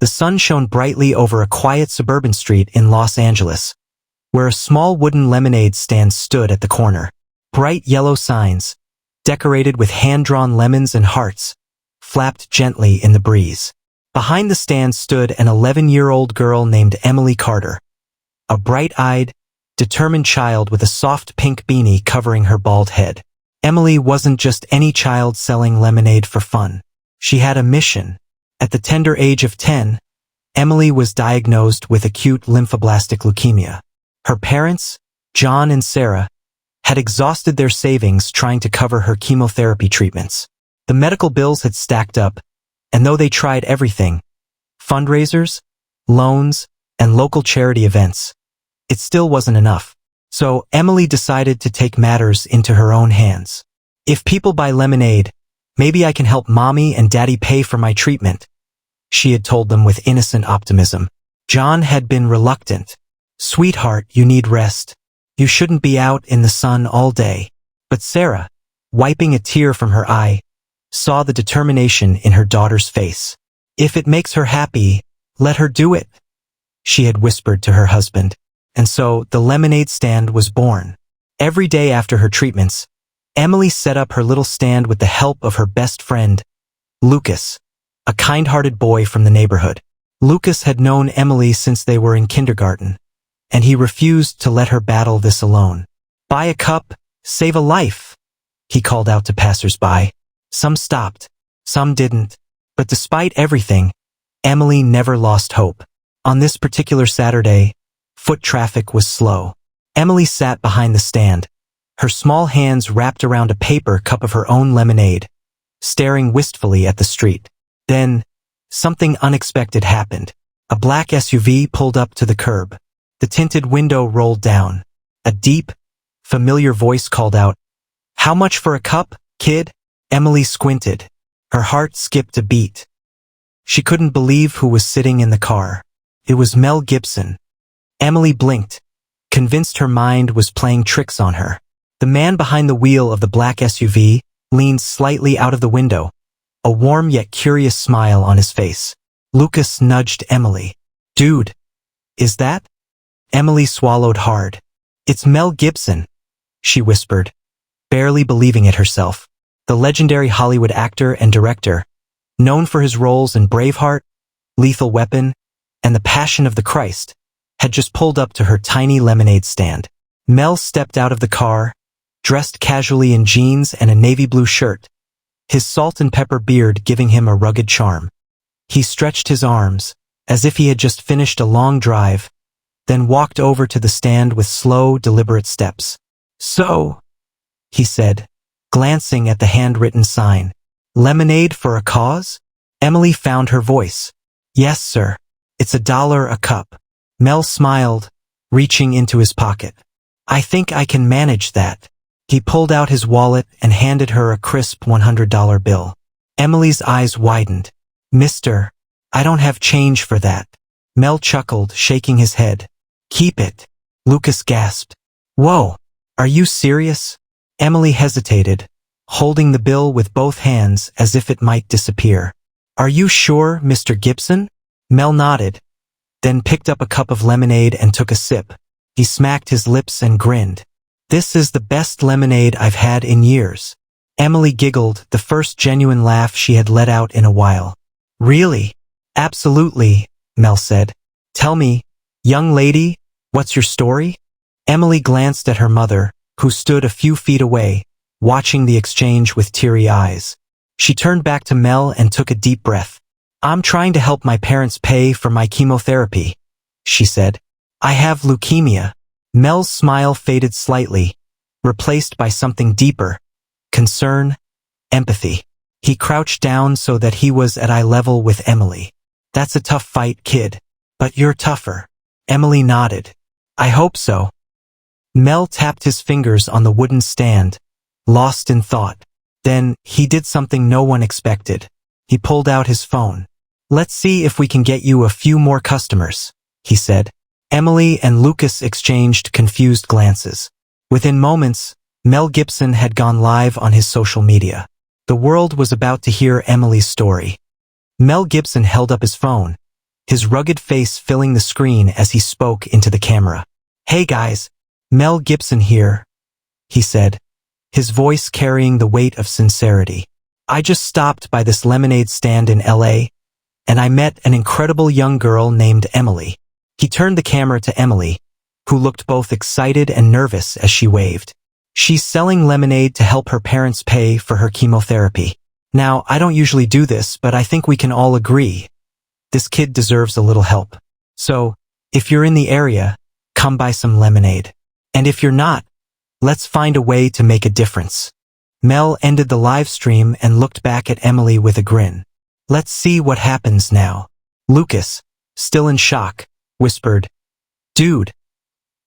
The sun shone brightly over a quiet suburban street in Los Angeles, where a small wooden lemonade stand stood at the corner. Bright yellow signs, decorated with hand-drawn lemons and hearts, flapped gently in the breeze. Behind the stand stood an 11-year-old girl named Emily Carter, a bright-eyed, determined child with a soft pink beanie covering her bald head. Emily wasn't just any child selling lemonade for fun. She had a mission. At the tender age of 10, Emily was diagnosed with acute lymphoblastic leukemia. Her parents, John and Sarah, had exhausted their savings trying to cover her chemotherapy treatments. The medical bills had stacked up, and though they tried everything, fundraisers, loans, and local charity events, it still wasn't enough. So Emily decided to take matters into her own hands. If people buy lemonade, maybe I can help Mommy and Daddy pay for my treatment, she had told them with innocent optimism. John had been reluctant. Sweetheart, you need rest. You shouldn't be out in the sun all day. But Sarah, wiping a tear from her eye, saw the determination in her daughter's face. If it makes her happy, let her do it, she had whispered to her husband. And so the lemonade stand was born. Every day after her treatments, Emily set up her little stand with the help of her best friend, Lucas, a kind-hearted boy from the neighborhood. Lucas had known Emily since they were in kindergarten, and he refused to let her battle this alone. Buy a cup, save a life, he called out to passers-by. Some stopped, some didn't, but despite everything, Emily never lost hope. On this particular Saturday, foot traffic was slow. Emily sat behind the stand, her small hands wrapped around a paper cup of her own lemonade, staring wistfully at the street. Then, something unexpected happened. A black SUV pulled up to the curb. The tinted window rolled down. A deep, familiar voice called out, "How much for a cup, kid?" Emily squinted. Her heart skipped a beat. She couldn't believe who was sitting in the car. It was Mel Gibson. Emily blinked, convinced her mind was playing tricks on her. The man behind the wheel of the black SUV leaned slightly out of the window, a warm yet curious smile on his face. Lucas nudged Emily. "Dude, is that?" Emily swallowed hard. "It's Mel Gibson," she whispered, barely believing it herself. The legendary Hollywood actor and director, known for his roles in Braveheart, Lethal Weapon, and The Passion of the Christ, had just pulled up to her tiny lemonade stand. Mel stepped out of the car, dressed casually in jeans and a navy blue shirt, his salt and pepper beard giving him a rugged charm. He stretched his arms, as if he had just finished a long drive, then walked over to the stand with slow, deliberate steps. "So," he said, glancing at the handwritten sign, "Lemonade for a cause?" Emily found her voice. "Yes, sir. It's $1 a cup." Mel smiled, reaching into his pocket. "I think I can manage that." He pulled out his wallet and handed her a crisp $100 bill. Emily's eyes widened. "Mister, I don't have change for that." Mel chuckled, shaking his head. "Keep it." Lucas gasped. "Whoa, are you serious?" Emily hesitated, holding the bill with both hands as if it might disappear. "Are you sure, Mr. Gibson?" Mel nodded, then picked up a cup of lemonade and took a sip. He smacked his lips and grinned. "This is the best lemonade I've had in years." Emily giggled, the first genuine laugh she had let out in a while. "Really?" "Absolutely," Mel said. "Tell me, young lady, what's your story?" Emily glanced at her mother, who stood a few feet away, watching the exchange with teary eyes. She turned back to Mel and took a deep breath. "I'm trying to help my parents pay for my chemotherapy," she said. "I have leukemia." Mel's smile faded slightly, replaced by something deeper: concern, empathy. He crouched down so that he was at eye level with Emily. "That's a tough fight, kid. But you're tougher." Emily nodded. "I hope so." Mel tapped his fingers on the wooden stand, lost in thought. Then, he did something no one expected. He pulled out his phone. "Let's see if we can get you a few more customers," he said. Emily and Lucas exchanged confused glances. Within moments, Mel Gibson had gone live on his social media. The world was about to hear Emily's story. Mel Gibson held up his phone, his rugged face filling the screen as he spoke into the camera. "Hey guys, Mel Gibson here," he said, his voice carrying the weight of sincerity. "I just stopped by this lemonade stand in LA, and I met an incredible young girl named Emily." He turned the camera to Emily, who looked both excited and nervous as she waved. "She's selling lemonade to help her parents pay for her chemotherapy. Now, I don't usually do this, but I think we can all agree this kid deserves a little help. So, if you're in the area, come buy some lemonade. And if you're not, let's find a way to make a difference." Mel ended the live stream and looked back at Emily with a grin. "Let's see what happens now." Lucas, still in shock, whispered, "Dude,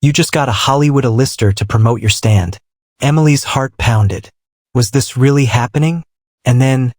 you just got a Hollywood A-lister to promote your stand." Emily's heart pounded. Was this really happening? And then,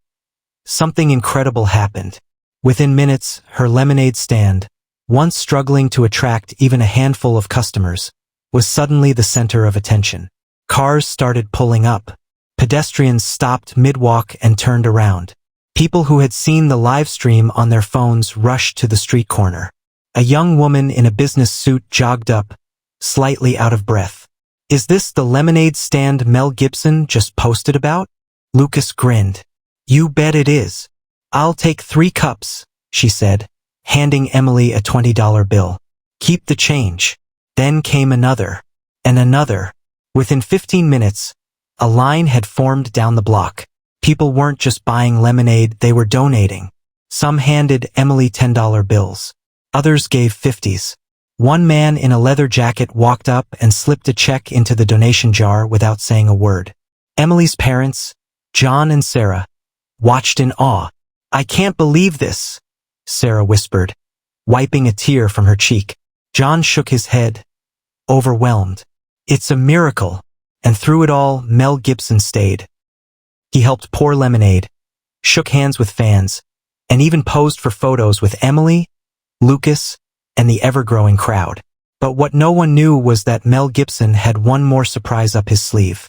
something incredible happened. Within minutes, her lemonade stand, once struggling to attract even a handful of customers, was suddenly the center of attention. Cars started pulling up. Pedestrians stopped mid-walk and turned around. People who had seen the live stream on their phones rushed to the street corner. A young woman in a business suit jogged up, slightly out of breath. "Is this the lemonade stand Mel Gibson just posted about?" Lucas grinned. "You bet it is. I'll take 3 cups," she said, handing Emily a $20 bill. "Keep the change." Then came another, and another. Within 15 minutes, a line had formed down the block. People weren't just buying lemonade, they were donating. Some handed Emily $10 bills. Others gave 50s. One man in a leather jacket walked up and slipped a check into the donation jar without saying a word. Emily's parents, John and Sarah, watched in awe. "I can't believe this," Sarah whispered, wiping a tear from her cheek. John shook his head, overwhelmed. "It's a miracle." And through it all, Mel Gibson stayed. He helped pour lemonade, shook hands with fans, and even posed for photos with Emily, Lucas, and the ever-growing crowd. But what no one knew was that Mel Gibson had one more surprise up his sleeve.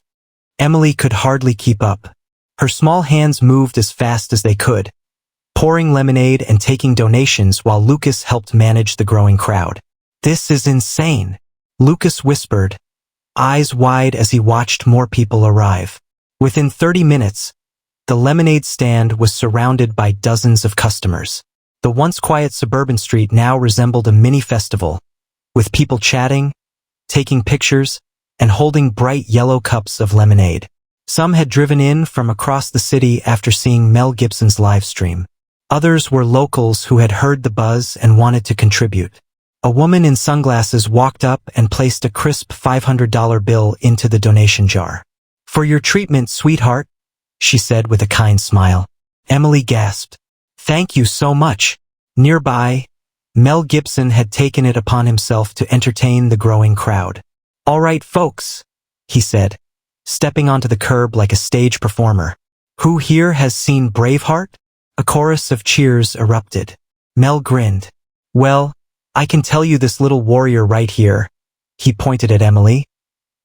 Emily could hardly keep up. Her small hands moved as fast as they could, pouring lemonade and taking donations while Lucas helped manage the growing crowd. "This is insane," Lucas whispered, eyes wide as he watched more people arrive. Within 30 minutes, the lemonade stand was surrounded by dozens of customers. The once quiet suburban street now resembled a mini festival, with people chatting, taking pictures, and holding bright yellow cups of lemonade. Some had driven in from across the city after seeing Mel Gibson's live stream. Others were locals who had heard the buzz and wanted to contribute. A woman in sunglasses walked up and placed a crisp $500 bill into the donation jar. "For your treatment, sweetheart," she said with a kind smile. Emily gasped. "Thank you so much." Nearby, Mel Gibson had taken it upon himself to entertain the growing crowd. "All right, folks," he said, stepping onto the curb like a stage performer. "Who here has seen Braveheart?" A chorus of cheers erupted. Mel grinned. "Well, I can tell you this little warrior right here," he pointed at Emily,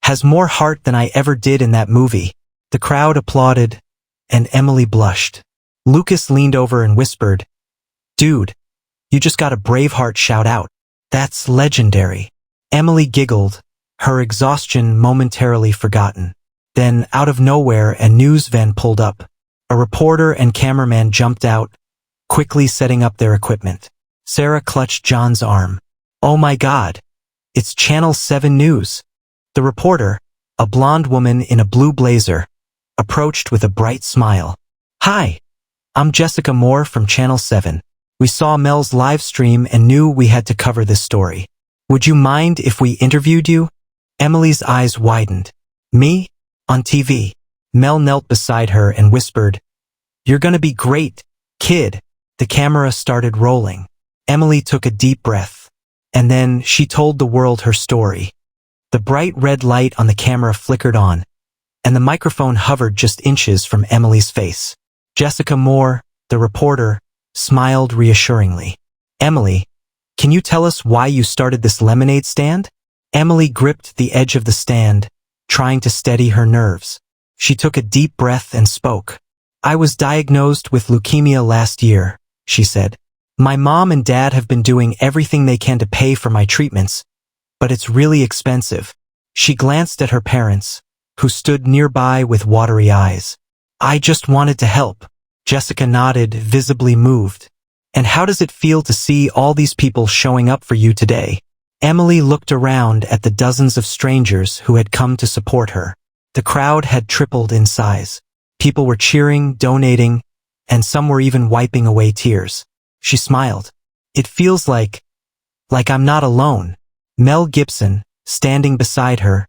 "has more heart than I ever did in that movie." The crowd applauded, and Emily blushed. Lucas leaned over and whispered, "Dude, you just got a Braveheart shout out. That's legendary." Emily giggled, her exhaustion momentarily forgotten. Then, out of nowhere, a news van pulled up. A reporter and cameraman jumped out, quickly setting up their equipment. Sarah clutched John's arm. "Oh my God, it's Channel 7 News." The reporter, a blonde woman in a blue blazer, approached with a bright smile. "Hi, I'm Jessica Moore from Channel 7. We saw Mel's live stream and knew we had to cover this story. Would you mind if we interviewed you?" Emily's eyes widened. "Me? On TV?" Mel knelt beside her and whispered, "You're gonna be great, kid." The camera started rolling. Emily took a deep breath. And then she told the world her story. The bright red light on the camera flickered on, and the microphone hovered just inches from Emily's face. Jessica Moore, the reporter, smiled reassuringly. "Emily, can you tell us why you started this lemonade stand?" Emily gripped the edge of the stand, trying to steady her nerves. She took a deep breath and spoke. "I was diagnosed with leukemia last year," she said. My mom and dad have been doing everything they can to pay for my treatments, but it's really expensive. She glanced at her parents, who stood nearby with watery eyes. I just wanted to help. Jessica nodded, visibly moved. And how does it feel to see all these people showing up for you today? Emily looked around at the dozens of strangers who had come to support her. The crowd had tripled in size. People were cheering, donating, and some were even wiping away tears. She smiled. It feels like I'm not alone. Mel Gibson, standing beside her,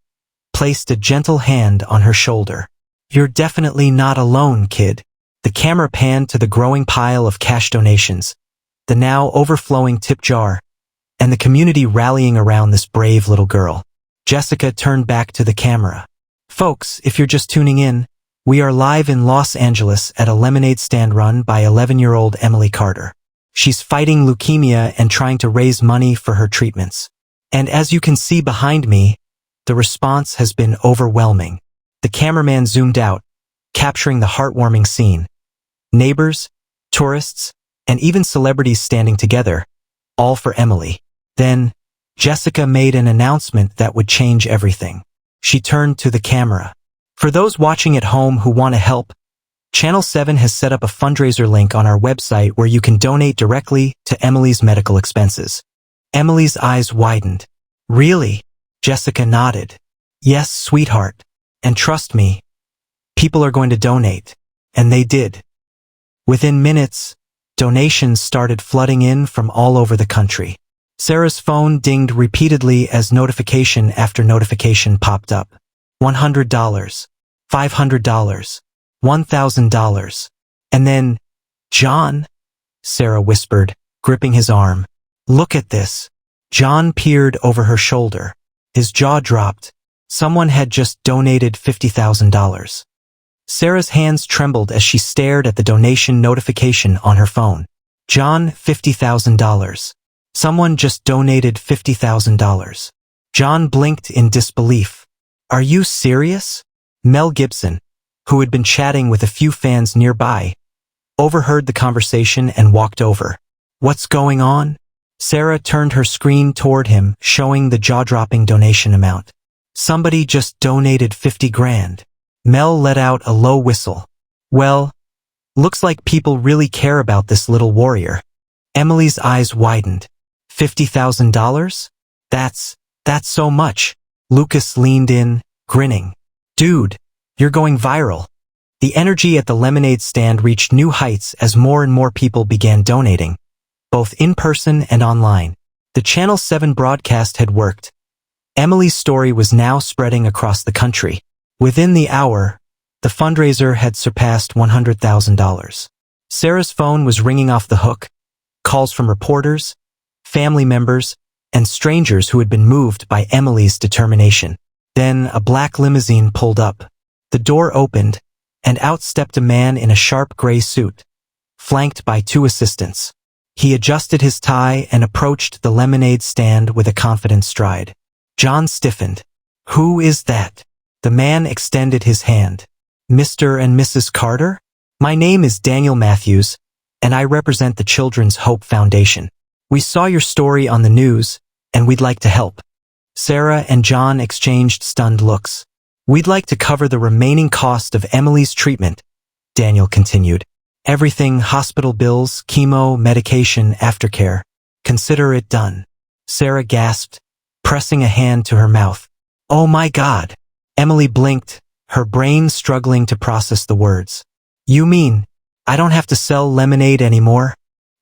placed a gentle hand on her shoulder. You're definitely not alone, kid. The camera panned to the growing pile of cash donations, the now overflowing tip jar, and the community rallying around this brave little girl. Jessica turned back to the camera. Folks, if you're just tuning in, we are live in Los Angeles at a lemonade stand run by 11-year-old Emily Carter. She's fighting leukemia and trying to raise money for her treatments. And as you can see behind me, the response has been overwhelming. The cameraman zoomed out, capturing the heartwarming scene. Neighbors, tourists, and even celebrities standing together, all for Emily. Then, Jessica made an announcement that would change everything. She turned to the camera. For those watching at home who want to help, Channel 7 has set up a fundraiser link on our website where you can donate directly to Emily's medical expenses. Emily's eyes widened. Really? Jessica nodded. Yes, sweetheart. And trust me, people are going to donate. And they did. Within minutes, donations started flooding in from all over the country. Sarah's phone dinged repeatedly as notification after notification popped up. $100, $500, $1,000. And then, John, Sarah whispered, gripping his arm. Look at this. John peered over her shoulder. His jaw dropped. Someone had just donated $50,000. Sarah's hands trembled as she stared at the donation notification on her phone. John, $50,000. Someone just donated $50,000. John blinked in disbelief. Are you serious? Mel Gibson, who had been chatting with a few fans nearby, overheard the conversation and walked over. What's going on? Sarah turned her screen toward him, showing the jaw-dropping donation amount. Somebody just donated 50 grand. Mel let out a low whistle. Well, looks like people really care about this little warrior. Emily's eyes widened. $50,000? That's so much. Lucas leaned in, grinning. Dude, you're going viral. The energy at the lemonade stand reached new heights as more and more people began donating, both in person and online. The Channel 7 broadcast had worked. Emily's story was now spreading across the country. Within the hour, the fundraiser had surpassed $100,000. Sarah's phone was ringing off the hook. Calls from reporters, family members, and strangers who had been moved by Emily's determination. Then a black limousine pulled up. The door opened, and out stepped a man in a sharp gray suit, flanked by two assistants. He adjusted his tie and approached the lemonade stand with a confident stride. John stiffened. Who is that? The man extended his hand. Mr. and Mrs. Carter? My name is Daniel Matthews, and I represent the Children's Hope Foundation. We saw your story on the news, and we'd like to help. Sarah and John exchanged stunned looks. We'd like to cover the remaining cost of Emily's treatment, Daniel continued. Everything, hospital bills, chemo, medication, aftercare. Consider it done. Sarah gasped, pressing a hand to her mouth. Oh my God. Emily blinked, her brain struggling to process the words. You mean, I don't have to sell lemonade anymore?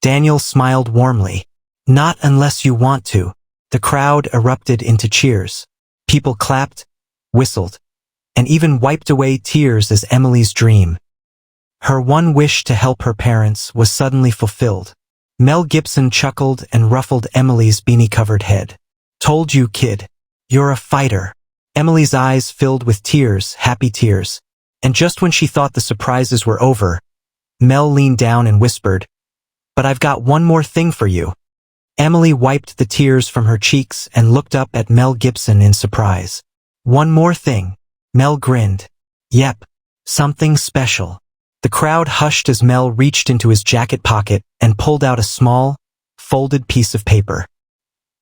Daniel smiled warmly. Not unless you want to. The crowd erupted into cheers. People clapped, whistled, and even wiped away tears as Emily's dream. Her one wish to help her parents was suddenly fulfilled. Mel Gibson chuckled and ruffled Emily's beanie-covered head. Told you, kid. You're a fighter. Emily's eyes filled with tears, happy tears. And just when she thought the surprises were over, Mel leaned down and whispered, But I've got one more thing for you. Emily wiped the tears from her cheeks and looked up at Mel Gibson in surprise. One more thing. Mel grinned. Yep, something special. The The crowd hushed as Mel reached into his jacket pocket and pulled out a small, folded piece of paper.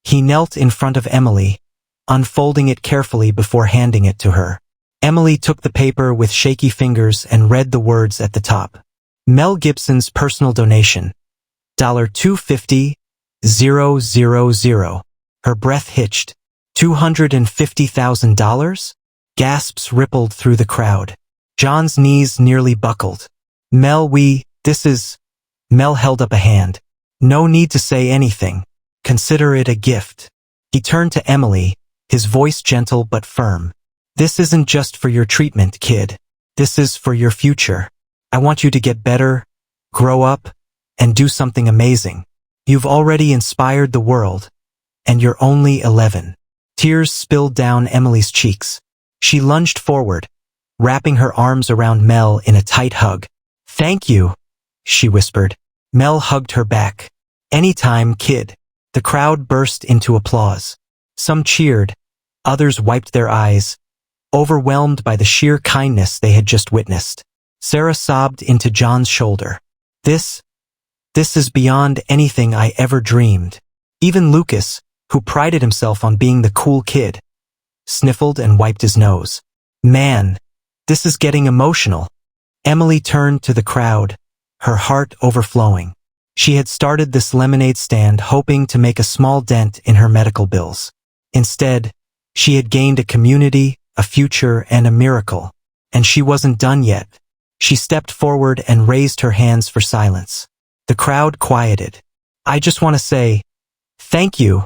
He knelt in front of Emily, unfolding it carefully before handing it to her. Emily took the paper with shaky fingers and read the words at the top. Mel Gibson's personal donation. $250,000. Her breath hitched. $250,000? Gasps rippled through the crowd. John's knees nearly buckled. Mel, Mel held up a hand. No need to say anything. Consider it a gift. He turned to Emily, his voice gentle but firm. This isn't just for your treatment, kid. This is for your future. I want you to get better, grow up, and do something amazing. You've already inspired the world, and you're only 11. Tears spilled down Emily's cheeks. She lunged forward, wrapping her arms around Mel in a tight hug. Thank you, she whispered. Mel hugged her back. Anytime, kid. The crowd burst into applause. Some cheered, others wiped their eyes, overwhelmed by the sheer kindness they had just witnessed. Sarah sobbed into John's shoulder. This is beyond anything I ever dreamed. Even Lucas, who prided himself on being the cool kid, sniffled and wiped his nose. Man, this is getting emotional. Emily turned to the crowd, her heart overflowing. She had started this lemonade stand hoping to make a small dent in her medical bills. Instead, she had gained a community, a future, and a miracle. And she wasn't done yet. She stepped forward and raised her hands for silence. The crowd quieted. I just want to say, thank you,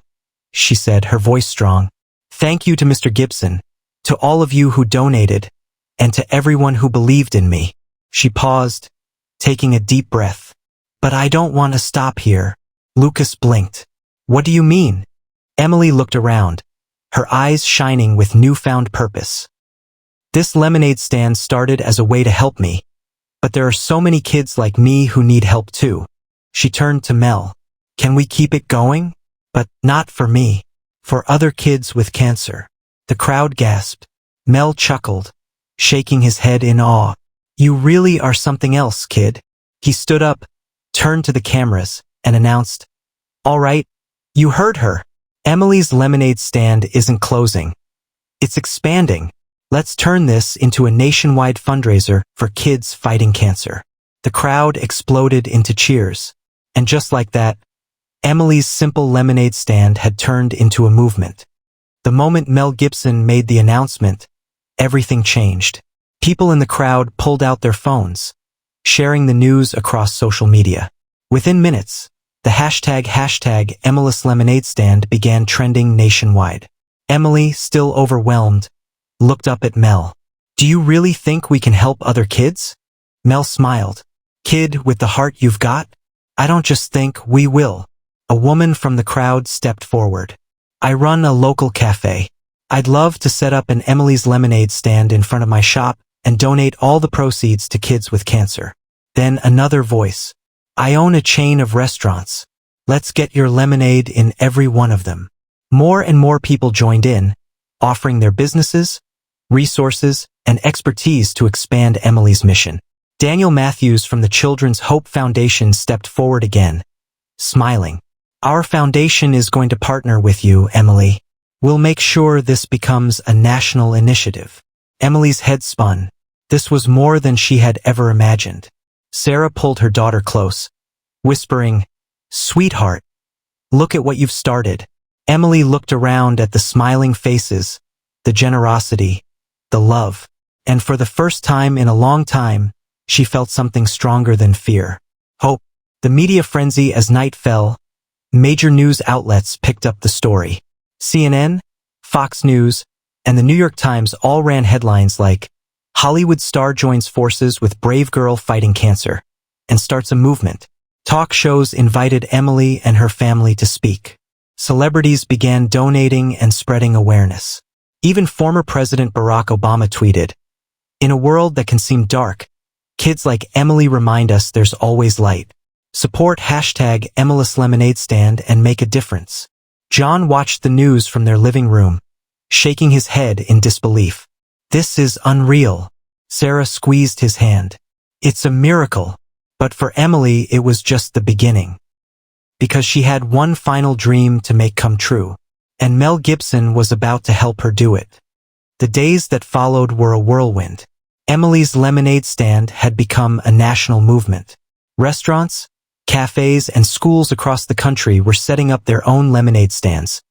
she said, her voice strong. Thank you to Mr. Gibson, to all of you who donated, and to everyone who believed in me. She paused, taking a deep breath. But I don't want to stop here. Lucas blinked. What do you mean? Emily looked around, her eyes shining with newfound purpose. This lemonade stand started as a way to help me, but there are so many kids like me who need help too. She turned to Mel. Can we keep it going? But not for me. For other kids with cancer. The crowd gasped. Mel chuckled, shaking his head in awe. You really are something else, kid. He stood up, turned to the cameras, and announced, All right, you heard her. Emily's lemonade stand isn't closing. It's expanding. Let's turn this into a nationwide fundraiser for kids fighting cancer. The crowd exploded into cheers. And just like that, Emily's simple lemonade stand had turned into a movement. The moment Mel Gibson made the announcement, everything changed. People in the crowd pulled out their phones, sharing the news across social media. Within minutes, the hashtag Emily's lemonade stand began trending nationwide. Emily, still overwhelmed, looked up at Mel. Do you really think we can help other kids? Mel smiled. Kid with the heart you've got? I don't just think, we will. A woman from the crowd stepped forward. I run a local cafe. I'd love to set up an Emily's lemonade stand in front of my shop and donate all the proceeds to kids with cancer. Then another voice. I own a chain of restaurants. Let's get your lemonade in every one of them. More and more people joined in, offering their businesses, resources, and expertise to expand Emily's mission. Daniel Matthews from the Children's Hope Foundation stepped forward again, smiling. Our foundation is going to partner with you, Emily. We'll make sure this becomes a national initiative. Emily's head spun. This was more than she had ever imagined. Sarah pulled her daughter close, whispering, Sweetheart, look at what you've started. Emily looked around at the smiling faces, the generosity, the love, and for the first time in a long time, she felt something stronger than fear. Hope. The media frenzy as night fell. Major news outlets picked up the story. CNN, Fox News, and the New York Times all ran headlines like, Hollywood star joins forces with brave girl fighting cancer, and starts a movement. Talk shows invited Emily and her family to speak. Celebrities began donating and spreading awareness. Even former President Barack Obama tweeted, In a world that can seem dark, kids like Emily remind us there's always light. Support hashtag Emily's lemonade stand and make a difference. John watched the news from their living room, shaking his head in disbelief. This is unreal. Sarah squeezed his hand. It's a miracle. But for Emily, it was just the beginning. Because she had one final dream to make come true. And Mel Gibson was about to help her do it. The days that followed were a whirlwind. Emily's lemonade stand had become a national movement. Restaurants, cafes, and schools across the country were setting up their own lemonade stands,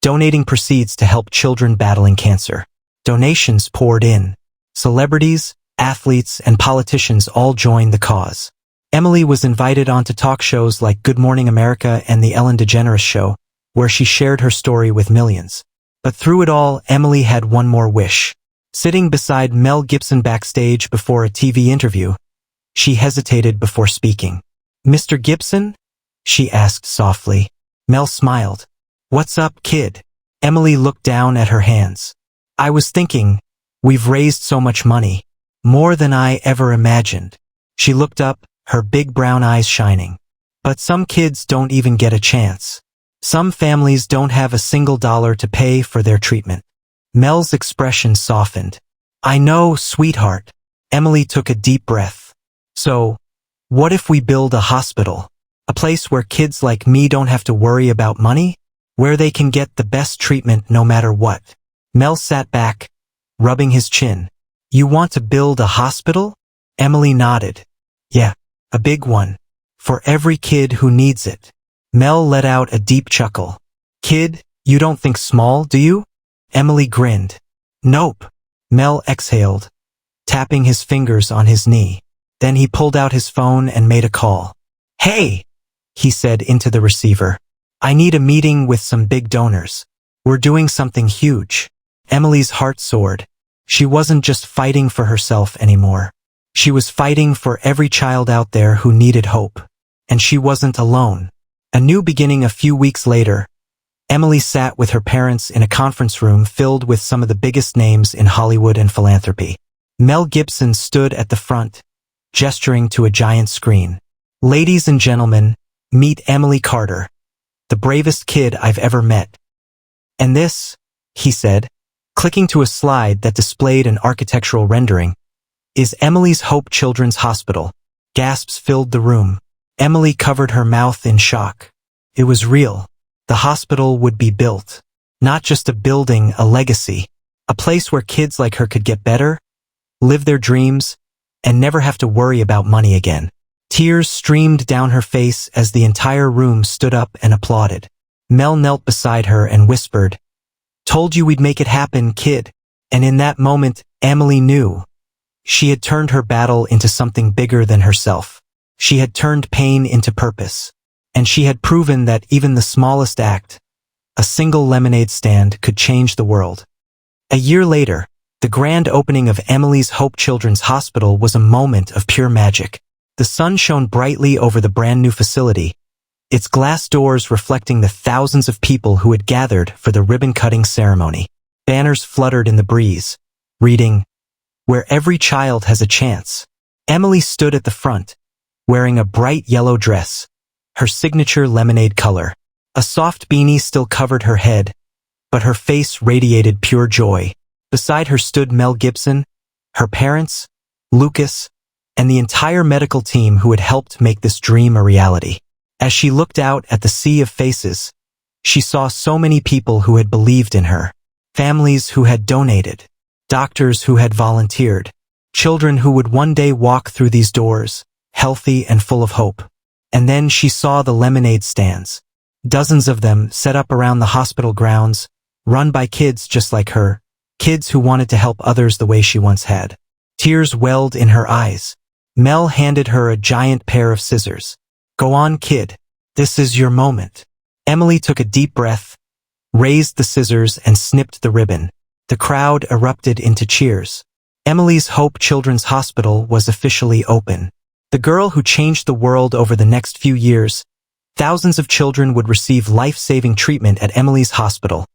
donating proceeds to help children battling cancer. Donations poured in. Celebrities, athletes, and politicians all joined the cause. Emily was invited onto talk shows like Good Morning America and The Ellen DeGeneres Show, where she shared her story with millions. But through it all, Emily had one more wish. Sitting beside Mel Gibson backstage before a TV interview, she hesitated before speaking. "Mr. Gibson?" she asked softly. Mel smiled. "What's up, kid?" Emily looked down at her hands. "I was thinking, we've raised so much money. More than I ever imagined." She looked up, her big brown eyes shining. "But some kids don't even get a chance. Some families don't have a single dollar to pay for their treatment." Mel's expression softened. "I know, sweetheart." Emily took a deep breath. "So, what if we build a hospital? A place where kids like me don't have to worry about money? Where they can get the best treatment no matter what?" Mel sat back, rubbing his chin. "You want to build a hospital?" Emily nodded. "Yeah, a big one. For every kid who needs it." Mel let out a deep chuckle. "Kid, you don't think small, do you?" Emily grinned. "Nope." Mel exhaled, tapping his fingers on his knee. Then he pulled out his phone and made a call. "Hey," he said into the receiver. "I need a meeting with some big donors. We're doing something huge." Emily's heart soared. She wasn't just fighting for herself anymore. She was fighting for every child out there who needed hope. And she wasn't alone. A new beginning. A few weeks later, Emily sat with her parents in a conference room filled with some of the biggest names in Hollywood and philanthropy. Mel Gibson stood at the front, gesturing to a giant screen. "Ladies and gentlemen, meet Emily Carter, the bravest kid I've ever met." "And this," he said, clicking to a slide that displayed an architectural rendering, "is Emily's Hope Children's Hospital." Gasps filled the room. Emily covered her mouth in shock. It was real. The hospital would be built. Not just a building, a legacy. A place where kids like her could get better, live their dreams, and never have to worry about money again. Tears streamed down her face as the entire room stood up and applauded. Mel knelt beside her and whispered, "Told you we'd make it happen, kid." And in that moment, Emily knew. She had turned her battle into something bigger than herself. She had turned pain into purpose. And she had proven that even the smallest act, a single lemonade stand, could change the world. A year later, the grand opening of Emily's Hope Children's Hospital was a moment of pure magic. The sun shone brightly over the brand new facility, its glass doors reflecting the thousands of people who had gathered for the ribbon-cutting ceremony. Banners fluttered in the breeze, reading, "Where every child has a chance." Emily stood at the front, wearing a bright yellow dress, her signature lemonade color. A soft beanie still covered her head, but her face radiated pure joy. Beside her stood Mel Gibson, her parents, Lucas, and the entire medical team who had helped make this dream a reality. As she looked out at the sea of faces, she saw so many people who had believed in her, families who had donated, doctors who had volunteered, children who would one day walk through these doors, healthy and full of hope. And then she saw the lemonade stands, dozens of them set up around the hospital grounds, run by kids just like her, kids who wanted to help others the way she once had. Tears welled in her eyes. Mel handed her a giant pair of scissors. "Go on, kid. This is your moment." Emily took a deep breath, raised the scissors, and snipped the ribbon. The crowd erupted into cheers. Emily's Hope Children's Hospital was officially open. The girl who changed the world over the next few years. Thousands of children would receive life-saving treatment at Emily's hospital,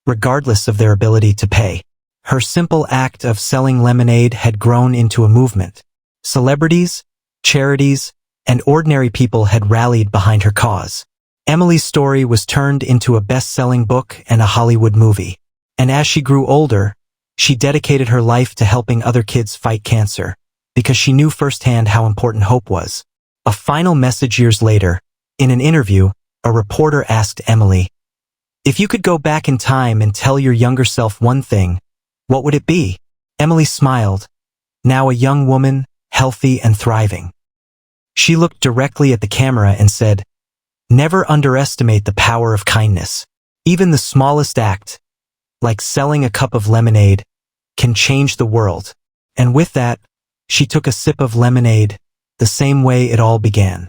regardless of their ability to pay. Her simple act of selling lemonade had grown into a movement. Celebrities, charities, and ordinary people had rallied behind her cause. Emily's story was turned into a best-selling book and a Hollywood movie. And as she grew older, she dedicated her life to helping other kids fight cancer, because she knew firsthand how important hope was. A final message years later, in an interview, a reporter asked Emily, "If you could go back in time and tell your younger self one thing, what would it be?" Emily smiled, now a young woman, healthy and thriving. She looked directly at the camera and said, "Never underestimate the power of kindness. Even the smallest act, like selling a cup of lemonade, can change the world." And with that, she took a sip of lemonade, the same way it all began.